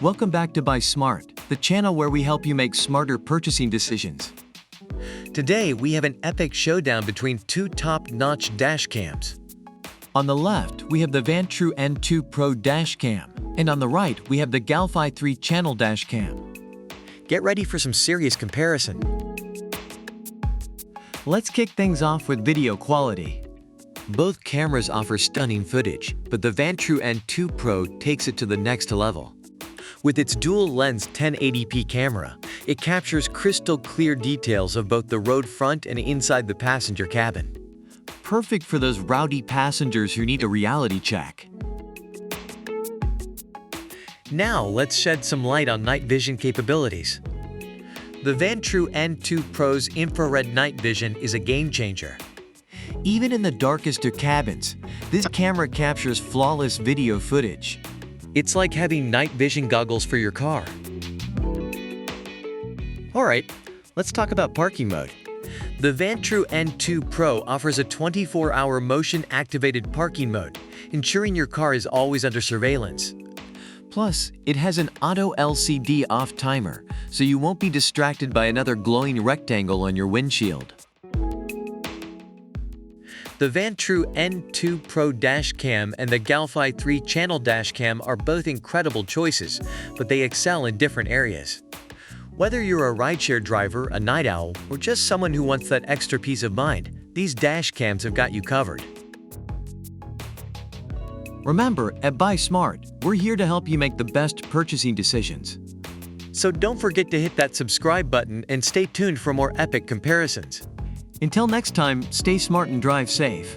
Welcome back to Buy Smart, the channel where we help you make smarter purchasing decisions. Today, we have an epic showdown between two top-notch dash cams. On the left, we have the Vantrue N2 Pro dash cam, and on the right, we have the Galphi 3-channel dash cam. Get ready for some serious comparison. Let's kick things off with video quality. Both cameras offer stunning footage, but the Vantrue N2 Pro takes it to the next level. With its dual-lens 1080p camera, it captures crystal-clear details of both the road front and inside the passenger cabin. Perfect for those rowdy passengers who need a reality check. Now, let's shed some light on night vision capabilities. The Vantrue N2 Pro's infrared night vision is a game-changer. Even in the darkest of cabins, this camera captures flawless video footage. It's like having night vision goggles for your car. Alright, let's talk about parking mode. The Vantrue N2 Pro offers a 24-hour motion-activated parking mode, ensuring your car is always under surveillance. Plus, it has an auto LCD off timer, so you won't be distracted by another glowing rectangle on your windshield. The Vantrue N2 Pro dashcam and the Galphi 3-channel dashcam are both incredible choices, but they excel in different areas. Whether you're a rideshare driver, a night owl, or just someone who wants that extra peace of mind, these dashcams have got you covered. Remember, at Buy Smart, we're here to help you make the best purchasing decisions. So don't forget to hit that subscribe button and stay tuned for more epic comparisons. Until next time, stay smart and drive safe.